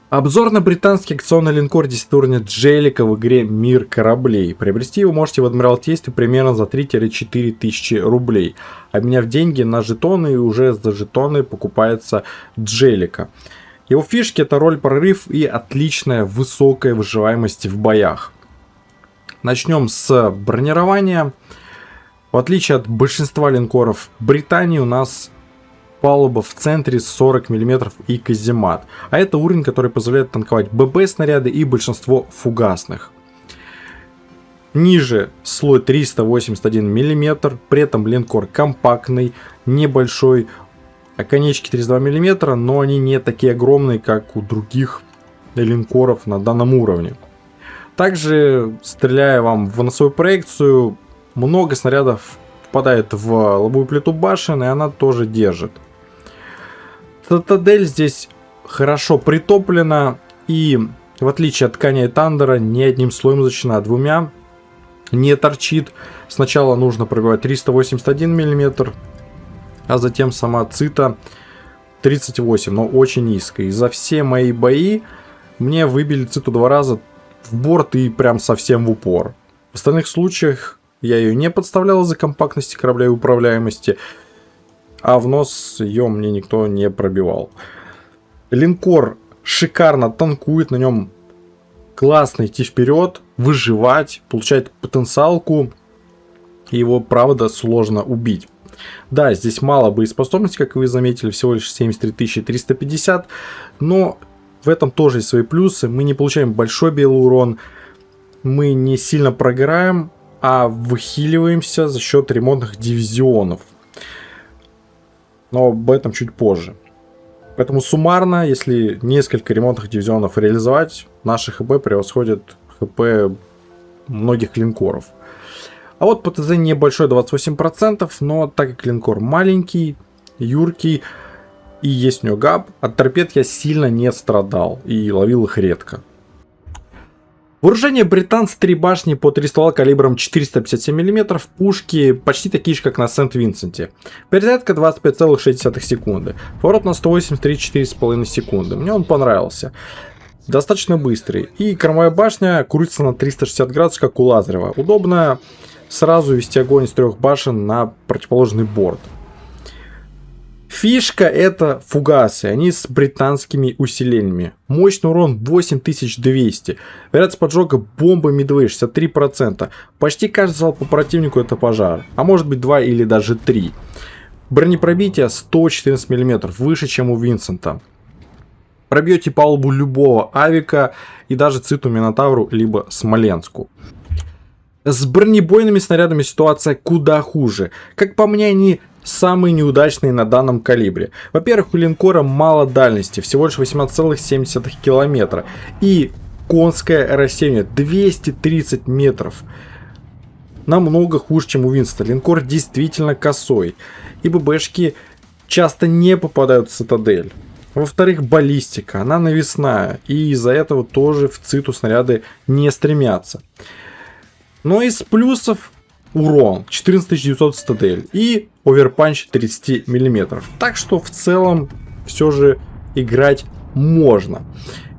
Обзор на британский акционный линкор 10 уровня Джеллика в игре «Мир кораблей». Приобрести его можете в Адмиралтействе примерно за 3-4 тысячи рублей. Обменяв деньги на жетоны, и уже за жетоны покупается Джеллика. Его фишки — это роль прорыв и отличная высокая выживаемость в боях. Начнем с бронирования. В отличие от большинства линкоров Британии, у нас палуба в центре 40 мм и каземат. А это уровень, который позволяет танковать ББ снаряды и большинство фугасных. Ниже слой 381 мм, при этом линкор компактный, небольшой, оконечки 32 мм, но они не такие огромные, как у других линкоров на данном уровне. Также, стреляя вам в носовую проекцию, много снарядов попадает в лобовую плиту башен, и она тоже держит. Цитадель здесь хорошо притоплена, и в отличие от Ткани и Тандера, не одним слоем защищена, а двумя. Не торчит. Сначала нужно пробивать 381 мм, а затем сама цита 38, но очень низко. И за все мои бои мне выбили циту 2 раза в борт и прям совсем в упор. В остальных случаях я ее не подставлял из-за компактности корабля и управляемости, а в нос ее мне никто не пробивал. Линкор шикарно танкует, на нем классно идти вперед, выживать, получать потенциалку, и его, правда, сложно убить. Да, здесь мало боеспособности, как вы заметили, всего лишь 73 350, но в этом тоже есть свои плюсы. Мы не получаем большой белый урон, мы не сильно прогораем, а выхиливаемся за счет ремонтных дивизионов. Но об этом чуть позже. Поэтому суммарно, если несколько ремонтных дивизионов реализовать, наши ХП превосходят ХП многих линкоров. А вот ПТЗ небольшой, 28%, но так как линкор маленький, юркий и есть у него габ, от торпед я сильно не страдал и ловил их редко. Вооружение британцы 3 башни по 3 ствола калибром 457 мм, пушки почти такие же, как на Сент-Винсенте. Перезарядка 25,6 секунды, поворот на 183,4,5 секунды. Мне он понравился. Достаточно быстрый. И кормовая башня крутится на 360 градусов, как у Лазарева. Удобно сразу вести огонь из 3 башен на противоположный борт. Фишка — это фугасы, они с британскими усилениями. Мощный урон 8200. Вероятность поджога бомбы Midway 63%. Почти каждый залп по противнику — это пожар. А может быть 2 или даже 3. Бронепробитие 114 мм, выше, чем у Винсента. Пробьете палубу любого авика и даже циту Минотавру либо Смоленску. С бронебойными снарядами ситуация куда хуже. Как по мне, они самые неудачные на данном калибре. Во-первых, у линкора мало дальности, всего лишь 18,7 километра. И конское рассеяние 230 метров. Намного хуже, чем у Винстона. Линкор действительно косой. И ББшки часто не попадают в цитадель. Во-вторых, баллистика, она навесная. И из-за этого тоже в циту снаряды не стремятся. Но из плюсов урон 14900 цитадель и оверпанч 30 мм. Так что в целом все же играть можно.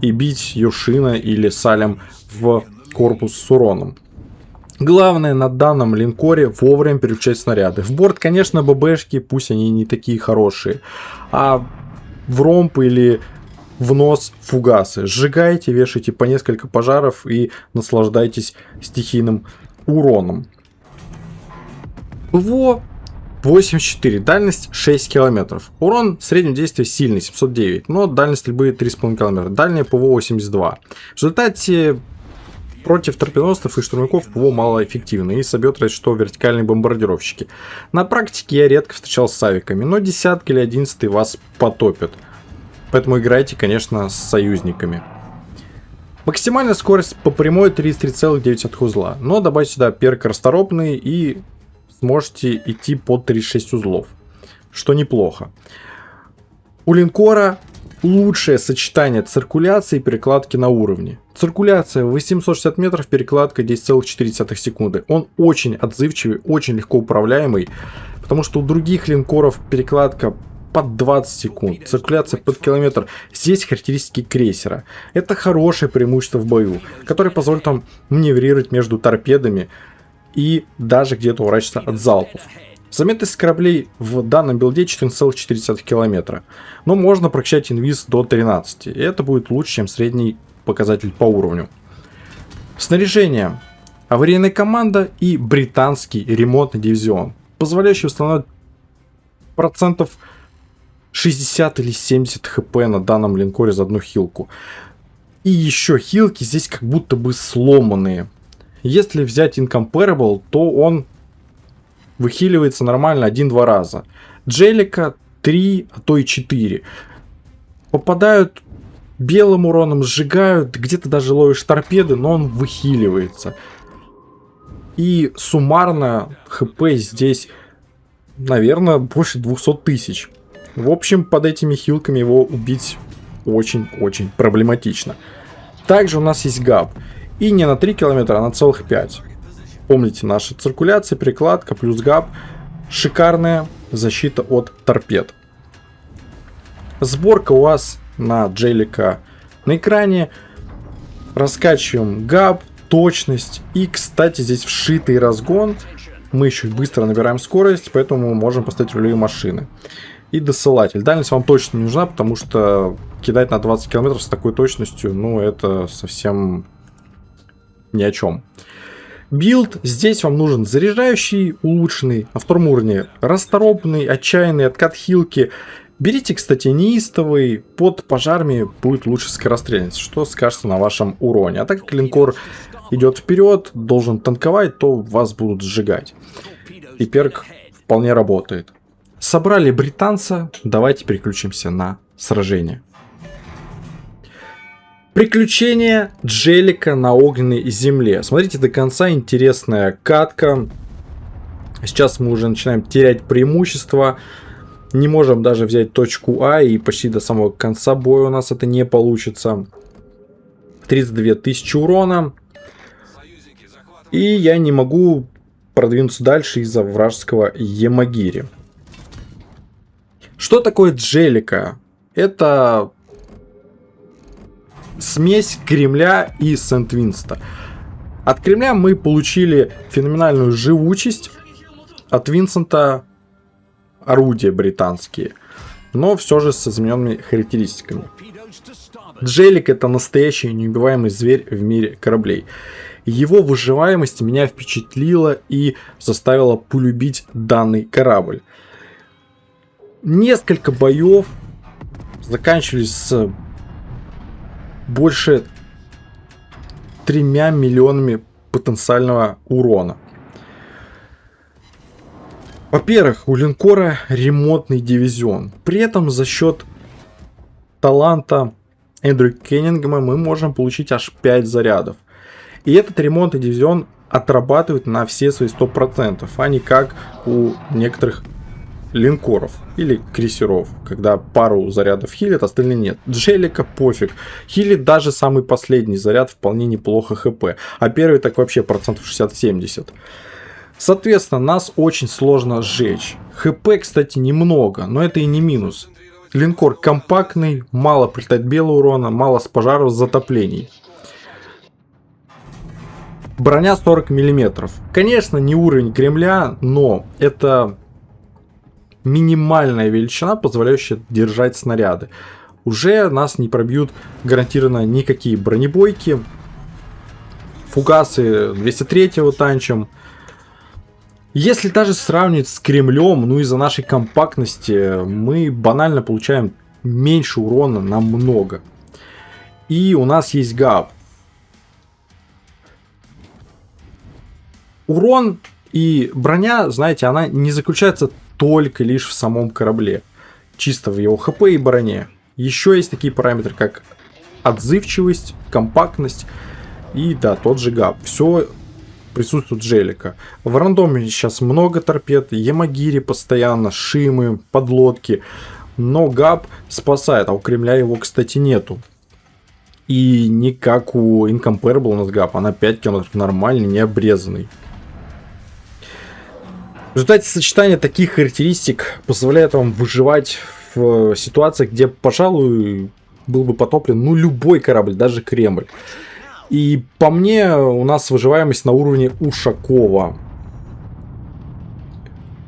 И бить Йошина или Салем в корпус с уроном. Главное на данном линкоре вовремя переключать снаряды. В борт, конечно, ББшки, пусть они не такие хорошие. А в ромб или в нос фугасы. Сжигайте, вешайте по несколько пожаров и наслаждайтесь стихийным уроном. ПВО 84, дальность 6 км. Урон в среднем действия сильный, 709, но дальность стрельбы 3,5 км. Дальнее ПВО 82. В результате против торпедоносцев и штурмовиков ПВО малоэффективно и собьет разве что вертикальные бомбардировщики. На практике я редко встречался с авиками, но 10 или 11 вас потопят. Поэтому играйте, конечно, с союзниками. Максимальная скорость по прямой 33,9 узла, но добавьте сюда перк расторопный и сможете идти под 36 узлов, что неплохо. У линкора лучшее сочетание циркуляции и перекладки на уровне. Циркуляция 860 метров, перекладка 10,4 секунды. Он очень отзывчивый, очень легко управляемый, потому что у других линкоров перекладка под 20 секунд, циркуляция под километр. Здесь характеристики крейсера. Это хорошее преимущество в бою, которое позволит вам маневрировать между торпедами и даже где-то уворачиваться от залпов. Заметность кораблей в данном билде 14,4 километра, но можно прокачать инвиз до 13, и это будет лучше, чем средний показатель по уровню. Снаряжение. Аварийная команда и британский ремонтный дивизион, позволяющий установить процентов 60 или 70 хп на данном линкоре за одну хилку. И еще хилки здесь как будто бы сломанные. Если взять Incomparable, то он выхиливается нормально 1-2 раза. Джеллика 3, а то и 4. Попадают белым уроном, сжигают, где-то даже ловишь торпеды, но он выхиливается. И суммарно хп здесь, наверное, больше 200 тысяч. В общем, под этими хилками его убить очень-очень проблематично. Также у нас есть габ. И не на 3 километра, а на целых 5. Помните, наша циркуляция, перекладка плюс габ. Шикарная защита от торпед. Сборка у вас на Джеллика на экране. Раскачиваем габ, точность. И, кстати, здесь вшитый разгон. Мы еще быстро набираем скорость, поэтому мы можем поставить рулевые машины. И досылатель. Дальность вам точно не нужна, потому что кидать на 20 километров с такой точностью, ну, это совсем ни о чем. Билд. Здесь вам нужен заряжающий, улучшенный, на втором уровне расторопный, отчаянный, откат хилки. Берите, кстати, неистовый, под пожарами будет лучше скорострельность, что скажется на вашем уроне. А так как линкор идет вперед, должен танковать, то вас будут сжигать. И перк вполне работает. Собрали британца, давайте переключимся на сражение. Приключения Джеллика на огненной земле. Смотрите до конца, интересная катка. Сейчас мы уже начинаем терять преимущество. Не можем даже взять точку А, и почти до самого конца боя у нас это не получится. 32 тысячи урона. И я не могу продвинуться дальше из-за вражеского Ямагири. Что такое Джеллика? Это смесь Кремля и Сент-Винста. От Кремля мы получили феноменальную живучесть, от Винсента орудия британские, но все же с измененными характеристиками. Джеллик — это настоящий неубиваемый зверь в мире кораблей. Его выживаемость меня впечатлила и заставила полюбить данный корабль. Несколько боев заканчивались с больше 3 миллионами потенциального урона. Во-первых, у линкора ремонтный дивизион. При этом за счет таланта Эндрю Кеннингема мы можем получить аж 5 зарядов. И этот ремонтный дивизион отрабатывает на все свои 100%, а не как у некоторых линкоров или крейсеров, когда пару зарядов хилит, остальные нет. Джеллика пофиг. Хилит даже самый последний заряд вполне неплохо хп. А первый так вообще процентов 60-70. Соответственно, нас очень сложно сжечь. ХП, кстати, немного, но это и не минус. Линкор компактный, мало прилетает белого урона, мало с пожаров, с затоплений. Броня 40 мм. Конечно, не уровень Кремля, но это минимальная величина, позволяющая держать снаряды. Уже нас не пробьют гарантированно никакие бронебойки. Фугасы 203-го танчем. Если даже сравнивать с Кремлем, ну из-за нашей компактности, мы банально получаем меньше урона намного. И у нас есть габ. Урон и броня, знаете, она не заключается только лишь в самом корабле. Чисто в его хп и броне. Еще есть такие параметры, как отзывчивость, компактность и, да, тот же габ. Все присутствует Джеллика. В рандоме сейчас много торпед, Ямагири постоянно, шимы, подлодки. Но габ спасает, а у Кремля его, кстати, нету. И не как у Incomparable у нас габ, она 5 км нормальный, не обрезанный. В результате сочетания таких характеристик позволяет вам выживать в ситуациях, где, пожалуй, был бы потоплен, ну, любой корабль, даже Кремль. И по мне, у нас выживаемость на уровне Ушакова.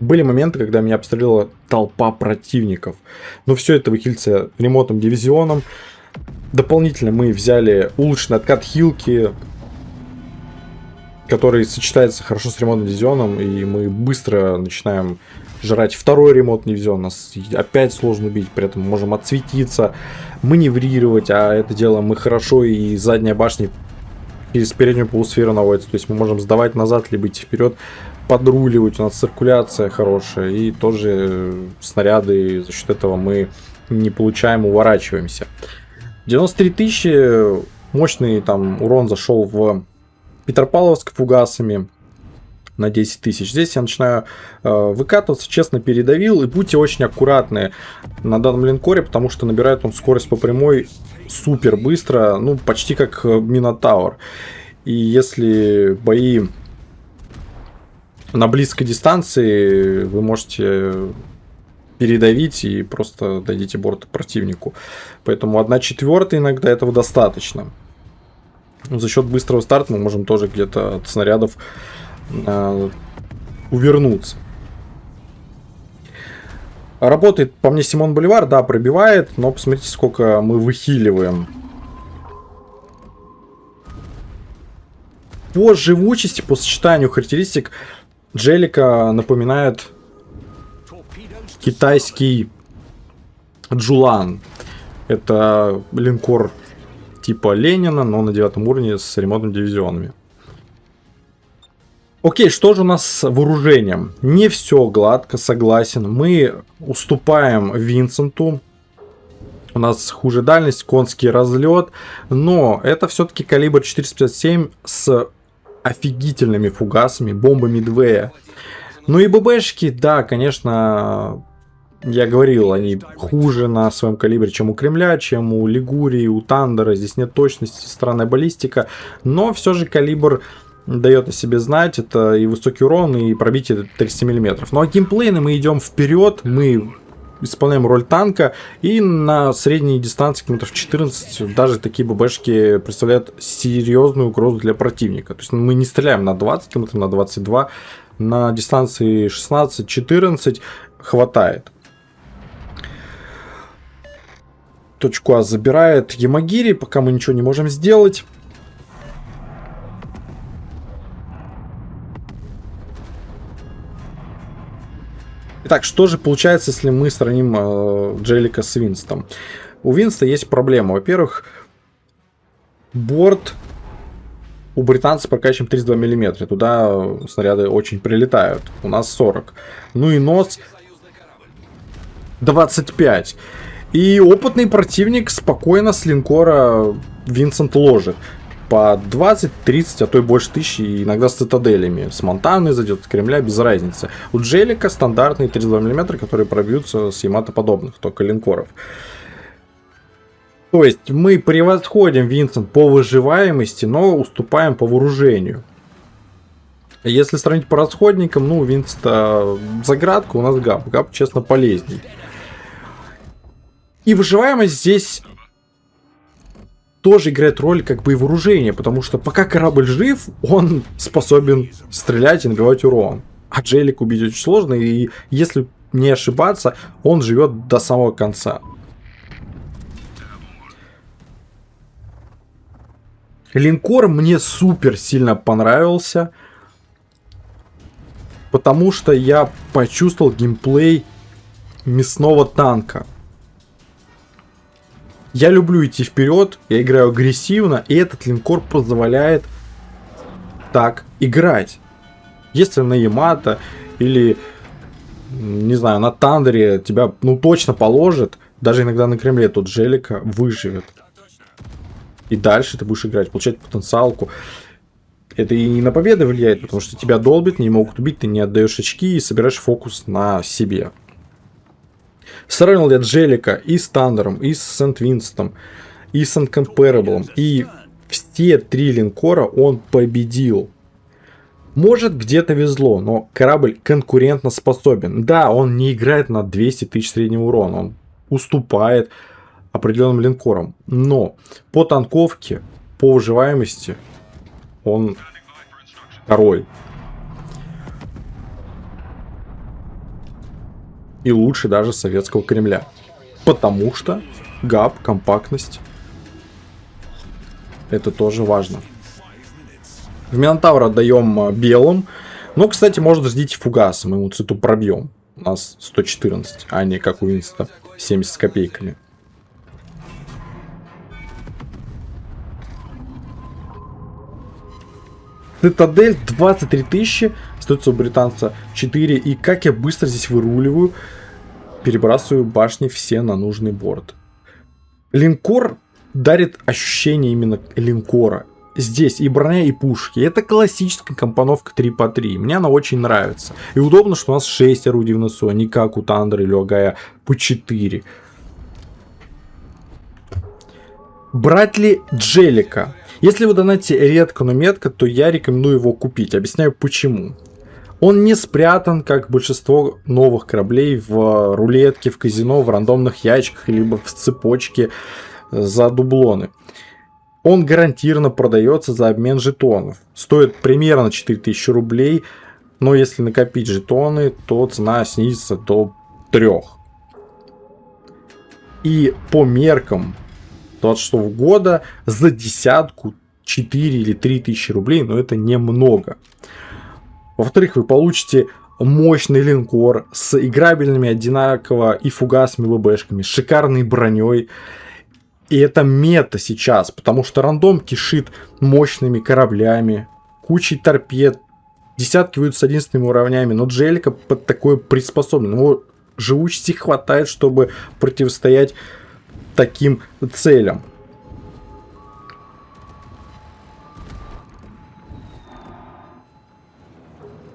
Были моменты, когда меня обстреляла толпа противников. Но все это выхилится ремонтным дивизионом. Дополнительно мы взяли улучшенный откат хилки, который сочетается хорошо с ремонтным дивизионом. И мы быстро начинаем жрать второй ремонтный дивизион. Нас опять сложно убить, при этом мы можем отсветиться, маневрировать. А это делаем мы хорошо, и задняя башня через переднюю полусферу наводится. То есть мы можем сдавать назад, либо идти вперед, подруливать. У нас циркуляция хорошая. И тоже снаряды, за счет этого мы не получаем, уворачиваемся. 93 тысячи. Мощный там урон зашел в Петропавловск фугасами на 10 тысяч. Здесь я начинаю выкатываться, честно передавил. И будьте очень аккуратны на данном линкоре, потому что набирает он скорость по прямой супер быстро, ну почти как Минотавр. И если бои на близкой дистанции, вы можете передавить и просто дадите борт противнику. Поэтому 1/4 иногда этого достаточно. За счет быстрого старта мы можем тоже где-то от снарядов увернуться. Работает по мне Симон Боливар, да, пробивает, но посмотрите, сколько мы выхиливаем. По живучести, по сочетанию характеристик, Джелика напоминает китайский Джулан. Это линкор типа Ленина, но на 9 уровне с ремонтными дивизионами. Окей, что же у нас с вооружением? Не все гладко, согласен. Мы уступаем Винсенту. У нас хуже дальность, конский разлет. Но это все-таки калибр 457 с офигительными фугасами, бомбы Мидвея. Ну и ББшки, да, конечно, я говорил, они хуже на своем калибре, чем у Кремля, чем у Лигурии, у Тандера. Здесь нет точности, странная баллистика. Но все же калибр дает о себе знать. Это и высокий урон, и пробитие 30 мм. Ну а геймплейно мы идем вперед, мы исполняем роль танка, и на средней дистанции, километров 14, даже такие ББшки представляют серьезную угрозу для противника. То есть мы не стреляем на 20 км, на 22, на дистанции 16-14 хватает. Точку А забирает Ямагири, пока мы ничего не можем сделать. Итак, что же получается, если мы сравним Джелика с Винстом? У Винста есть проблема. Во-первых, борт у британцев прокачан 32 мм. Туда снаряды очень прилетают. У нас 40. Ну и нос 25. И опытный противник спокойно с линкора Винсент ложит. По 20, 30, а то и больше тысячи, иногда с цитаделями. С Монтаны зайдет, с Кремля, без разницы. У Джелика стандартные 32 мм, которые пробьются с Ямато-подобных, только линкоров. То есть мы превосходим Винсент по выживаемости, но уступаем по вооружению. Если сравнить по расходникам, ну, у Винста заградка, у нас ГАП. ГАП, честно, полезней. И выживаемость здесь тоже играет роль как бы и вооружение, потому что пока корабль жив, он способен стрелять и набивать урон. А Джелик убить очень сложно, и если не ошибаться, он живет до самого конца. Линкор мне супер сильно понравился, потому что я почувствовал геймплей мясного танка. Я люблю идти вперед, я играю агрессивно, и этот линкор позволяет так играть. Если на Ямато или, не знаю, на Тандере тебя, ну, точно положит, даже иногда на Кремле тот Джелика выживет. И дальше ты будешь играть, получать потенциалку. Это и на победу влияет, потому что тебя долбят, не могут убить, ты не отдаешь очки и собираешь фокус на себе. Сравнил я Джелика и с Тандером, и с Сент-Винстом, и с Incomparable. И все три линкора он победил. Может, где-то везло, но корабль конкурентно способен. Да, он не играет на 200 тысяч среднего урона. Он уступает определенным линкорам. Но по танковке, по выживаемости он король. И лучше даже советского Кремля. Потому что ГАП, компактность, это тоже важно. В Минотавра отдаем белым. Но, кстати, можно ждите фугаса. Мы ему циту пробьем. У нас 114, а не как у Инста 70 с копейками. Цитадель 23 тысячи. Стоит у британца 4. И как я быстро здесь выруливаю. Перебрасываю башни все на нужный борт. Линкор дарит ощущение именно линкора. Здесь и броня, и пушки. Это классическая компоновка 3 по 3. Мне она очень нравится. И удобно, что у нас 6 орудий в носу, а не как у Тандера или Огая по 4. Брать ли Джелика? Если вы донатите редко, но метко, то я рекомендую его купить. Объясняю почему. Он не спрятан, как большинство новых кораблей, в рулетке, в казино, в рандомных ящиках, либо в цепочке за дублоны. Он гарантированно продается за обмен жетонов. Стоит примерно 4000 рублей, но если накопить жетоны, то цена снизится до 3. И по меркам 26 года за десятку 4 или 3 тысячи рублей, но это немного. Во-вторых, вы получите мощный линкор с играбельными одинаково и фугасами, ВБшками, шикарной броней. И это мета сейчас, потому что рандом кишит мощными кораблями, кучей торпед, десятки выйдут с 11 уровнями, но Джелика под такое приспособлен. Его живучести хватает, чтобы противостоять таким целям.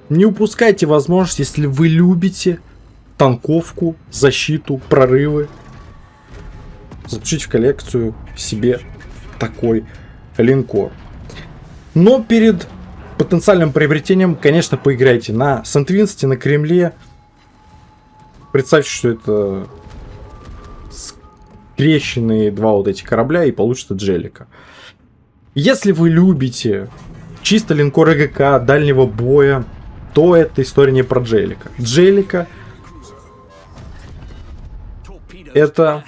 Не упускайте возможность, если вы любите танковку, защиту, прорывы, заключить в коллекцию себе такой линкор. Но перед потенциальным приобретением, конечно, поиграйте на Сент-Винсенте, на Кремле. Представьте, что это скрещенные два вот эти корабля и получится Джелика. Если вы любите чисто линкор ЭГК, дальнего боя, то эта история не про Джелика. Джелика это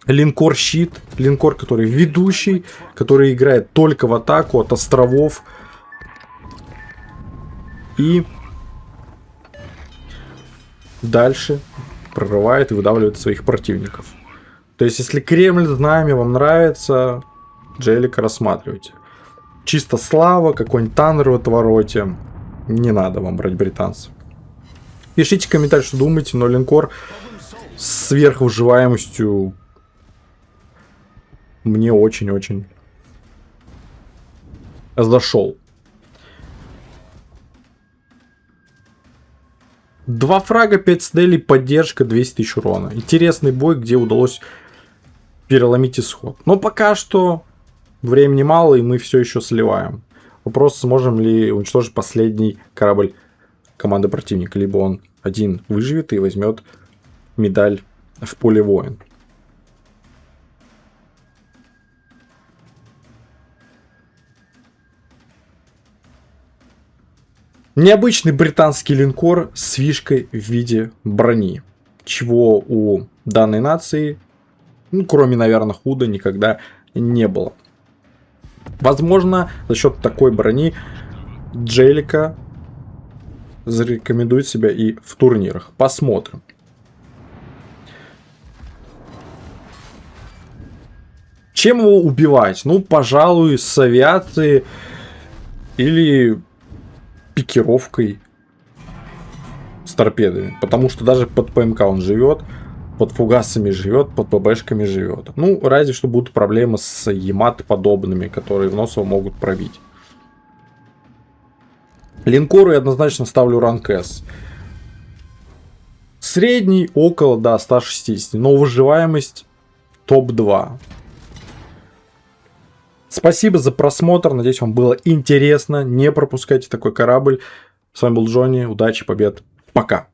линкор-щит, линкор, который ведущий, который играет только в атаку от островов. И дальше прорывает и выдавливает своих противников. То есть, если Кремль знамя вам нравится, Джелика рассматривайте. Чисто слава, какой-нибудь Таннер в отвороте. Не надо вам брать британцев. Пишите комментарий, что думаете, но линкор с сверхвыживаемостью мне очень-очень зашел. 2 фрага, 5 снелей, поддержка, 200 тысяч урона. Интересный бой, где удалось переломить исход. Но пока что времени мало, и мы все еще сливаем. Вопрос, сможем ли уничтожить последний корабль команды противника. Либо он один выживет и возьмет медаль в поле воин. Необычный британский линкор с фишкой в виде брони. Чего у данной нации, ну, кроме, наверное, худа, никогда не было. Возможно, за счет такой брони Джелика зарекомендует себя и в турнирах. Посмотрим. Чем его убивать? Ну, пожалуй, с авиацией или пикировкой с торпедами. Потому что даже под ПМК он живет, под фугасами живет, под ПБшками живет. Ну, разве что будут проблемы с Ямато подобными, которые в нос его могут пробить. Линкору я однозначно ставлю ранг S. Средний около, да, 160, но выживаемость топ-2. Спасибо за просмотр, надеюсь, вам было интересно. Не пропускайте такой корабль. С вами был Джонни, удачи, побед, пока.